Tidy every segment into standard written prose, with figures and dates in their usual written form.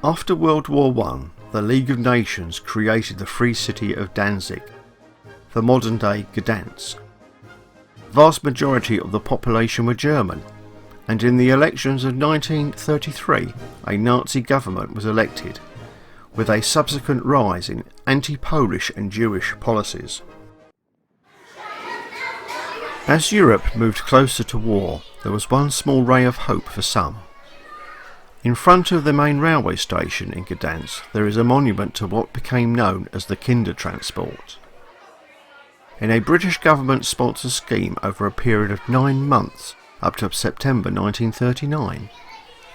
After World War I, the League of Nations created the free city of Danzig, the modern-day Gdansk. The vast majority of the population were German, and in the elections of 1933 a Nazi government was elected, with a subsequent rise in anti-Polish and Jewish policies. As Europe moved closer to war, there was one small ray of hope for some. In front of the main railway station in Gdansk there is a monument to what became known as the Kindertransport. In a British government-sponsored scheme over a period of 9 months up to September 1939,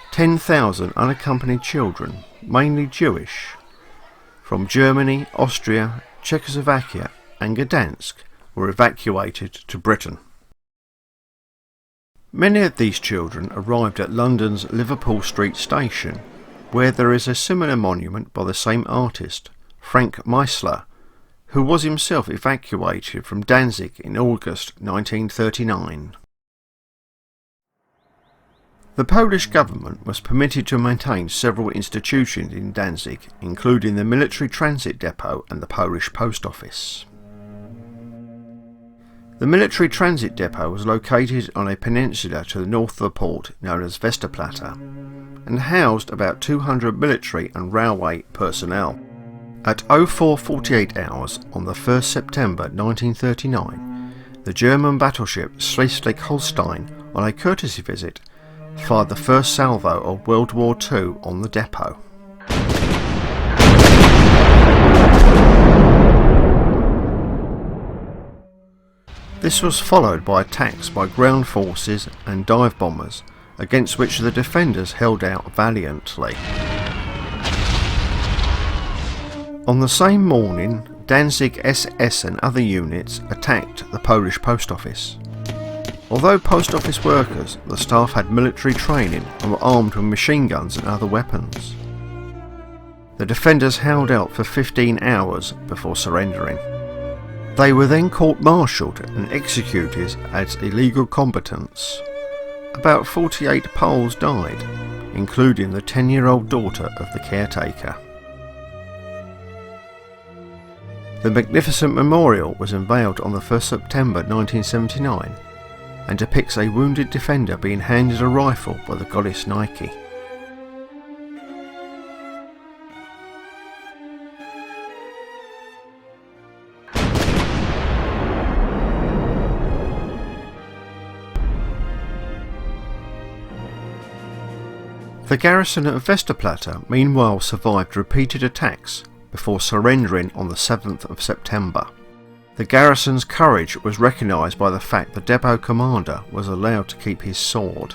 10,000 unaccompanied children, mainly Jewish, from Germany, Austria, Czechoslovakia and Gdansk were evacuated to Britain. Many of these children arrived at London's Liverpool Street Station, where there is a similar monument by the same artist, Frank Meisler, who was himself evacuated from Danzig in August 1939. The Polish government was permitted to maintain several institutions in Danzig, including the military transit depot and the Polish post office. The military transit depot was located on a peninsula to the north of the port known as Westerplatte, and housed about 200 military and railway personnel. At 04:48 hours on the 1st September 1939, the German battleship Schlieswig Holstein, on a courtesy visit, fired the first salvo of World War II on the depot. This was followed by attacks by ground forces and dive bombers, against which the defenders held out valiantly. On the same morning, Danzig SS and other units attacked the Polish post office. Although post office workers, the staff had military training and were armed with machine guns and other weapons. The defenders held out for 15 hours before surrendering. They were then court-martialed and executed as illegal combatants. About 48 Poles died, including the 10-year-old daughter of the caretaker. The magnificent memorial was unveiled on the 1st September 1979 and depicts a wounded defender being handed a rifle by the goddess Nike. The garrison of Westerplatte meanwhile survived repeated attacks before surrendering on the 7th of September. The garrison's courage was recognised by the fact the depot commander was allowed to keep his sword.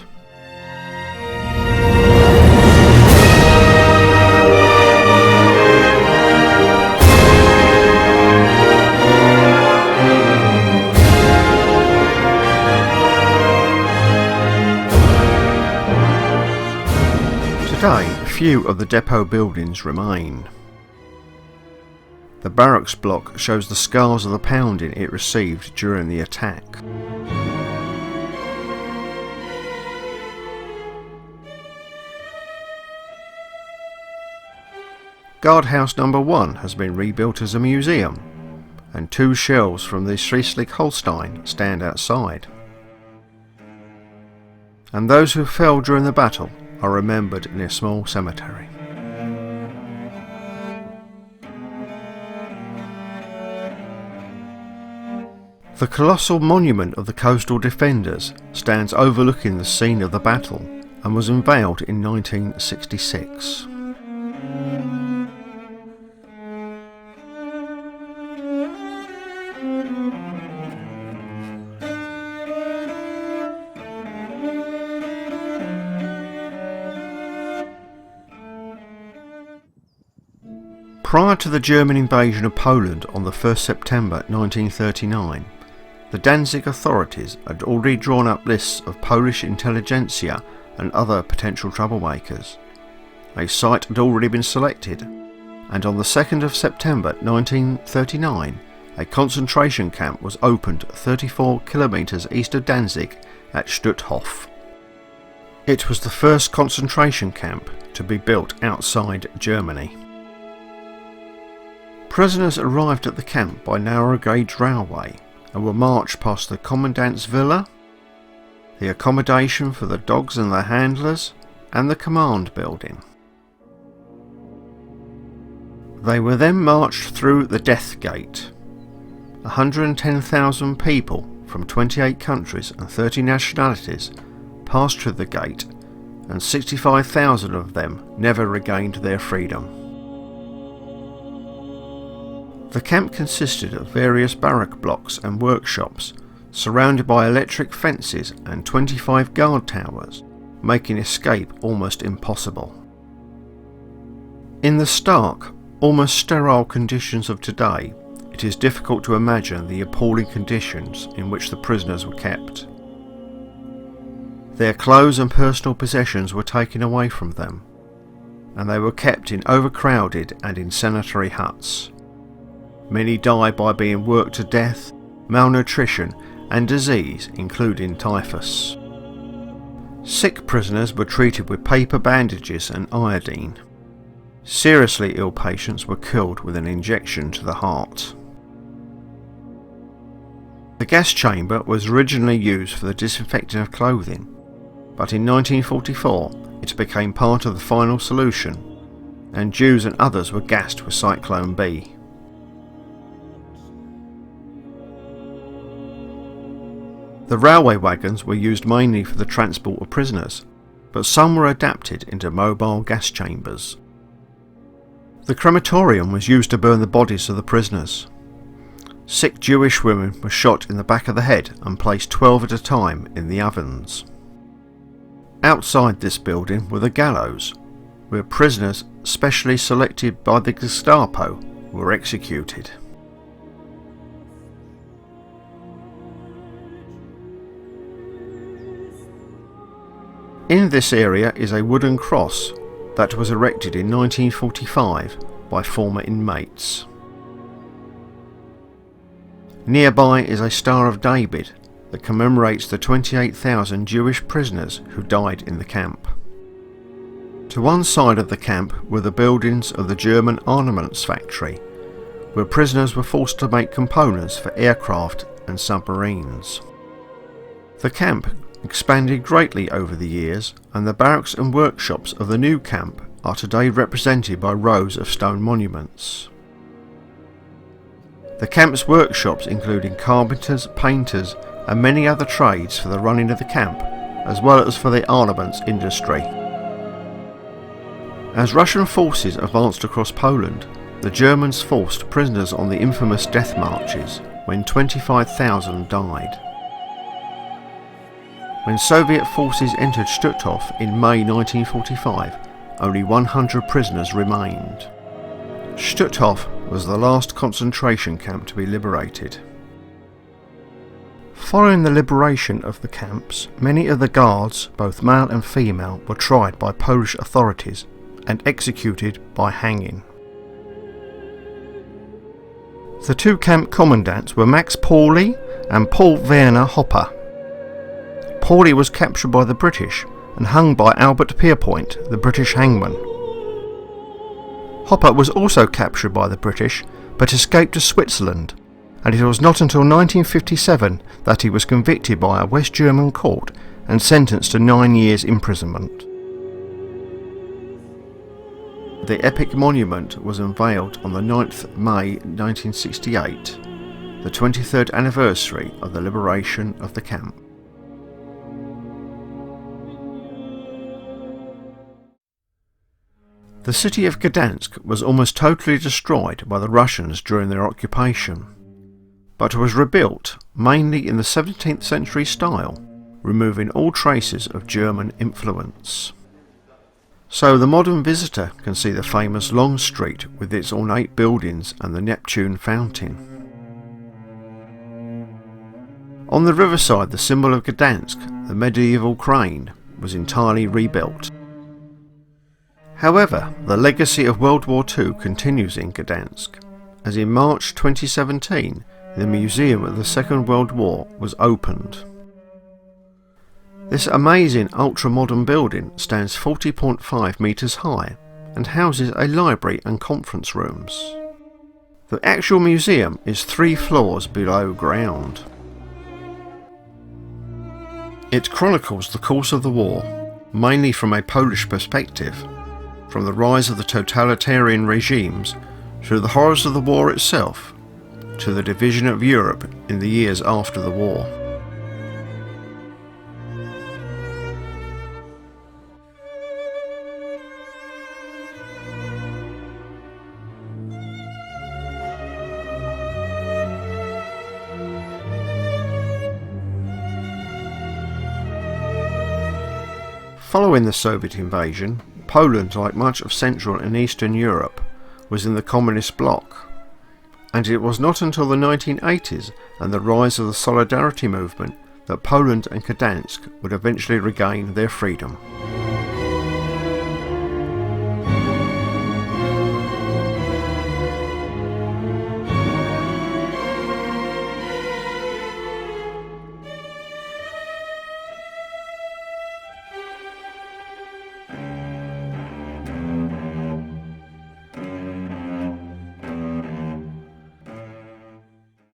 Today, few of the depot buildings remain. The barracks block shows the scars of the pounding it received during the attack. Guardhouse No. 1 has been rebuilt as a museum, and 2 shells from the Schlieswig Holstein stand outside. And those who fell during the battle are remembered in a small cemetery. The colossal monument of the coastal defenders stands overlooking the scene of the battle and was unveiled in 1966. Prior to the German invasion of Poland on the 1st September 1939, the Danzig authorities had already drawn up lists of Polish intelligentsia and other potential troublemakers. A site had already been selected, and on the 2nd of September 1939, a concentration camp was opened 34 kilometres east of Danzig at Stuthof. It was the first concentration camp to be built outside Germany. Prisoners arrived at the camp by narrow gauge railway and were marched past the commandant's villa, the accommodation for the dogs and their handlers, and the command building. They were then marched through the Death Gate. 110,000 people from 28 countries and 30 nationalities passed through the gate, and 65,000 of them never regained their freedom. The camp consisted of various barrack blocks and workshops, surrounded by electric fences and 25 guard towers, making escape almost impossible. In the stark, almost sterile conditions of today, it is difficult to imagine the appalling conditions in which the prisoners were kept. Their clothes and personal possessions were taken away from them, and they were kept in overcrowded and insanitary huts. Many died by being worked to death, malnutrition and disease, including typhus. Sick prisoners were treated with paper bandages and iodine. Seriously ill patients were killed with an injection to the heart. The gas chamber was originally used for the disinfecting of clothing, but in 1944 it became part of the final solution, and Jews and others were gassed with Cyclone B. The railway wagons were used mainly for the transport of prisoners, but some were adapted into mobile gas chambers. The crematorium was used to burn the bodies of the prisoners. Sick Jewish women were shot in the back of the head and placed 12 at a time in the ovens. Outside this building were the gallows, where prisoners specially selected by the Gestapo were executed. In this area is a wooden cross that was erected in 1945 by former inmates. Nearby is a Star of David that commemorates the 28,000 Jewish prisoners who died in the camp. To one side of the camp were the buildings of the German armaments factory, where prisoners were forced to make components for aircraft and submarines. The camp expanded greatly over the years, and the barracks and workshops of the new camp are today represented by rows of stone monuments. The camp's workshops including carpenters, painters and many other trades for the running of the camp, as well as for the armaments industry. As Russian forces advanced across Poland, the Germans forced prisoners on the infamous death marches, when 25,000 died. When Soviet forces entered Stuthof in May 1945, only 100 prisoners remained. Stuthof was the last concentration camp to be liberated. Following the liberation of the camps, many of the guards, both male and female, were tried by Polish authorities and executed by hanging. The two camp commandants were Max Pauli and Paul Werner Hopper. Pauli was captured by the British and hung by Albert Pierpoint, the British hangman. Hopper was also captured by the British but escaped to Switzerland, and it was not until 1957 that he was convicted by a West German court and sentenced to 9 years imprisonment. The epic monument was unveiled on the 9th May 1968, the 23rd anniversary of the liberation of the camp. The city of Gdansk was almost totally destroyed by the Russians during their occupation, but was rebuilt mainly in the 17th century style, removing all traces of German influence. So the modern visitor can see the famous Long Street with its ornate buildings and the Neptune fountain. On the riverside, the symbol of Gdansk, the medieval crane, was entirely rebuilt. However, the legacy of World War II continues in Gdansk, as in March 2017 the Museum of the Second World War was opened. This amazing ultra-modern building stands 40.5 metres high and houses a library and conference rooms. The actual museum is 3 floors below ground. It chronicles the course of the war, mainly from a Polish perspective, from the rise of the totalitarian regimes through the horrors of the war itself to the division of Europe in the years after the war. Following the Soviet invasion, Poland, like much of Central and Eastern Europe, was in the communist bloc, and it was not until the 1980s and the rise of the Solidarity movement that Poland and Gdansk would eventually regain their freedom.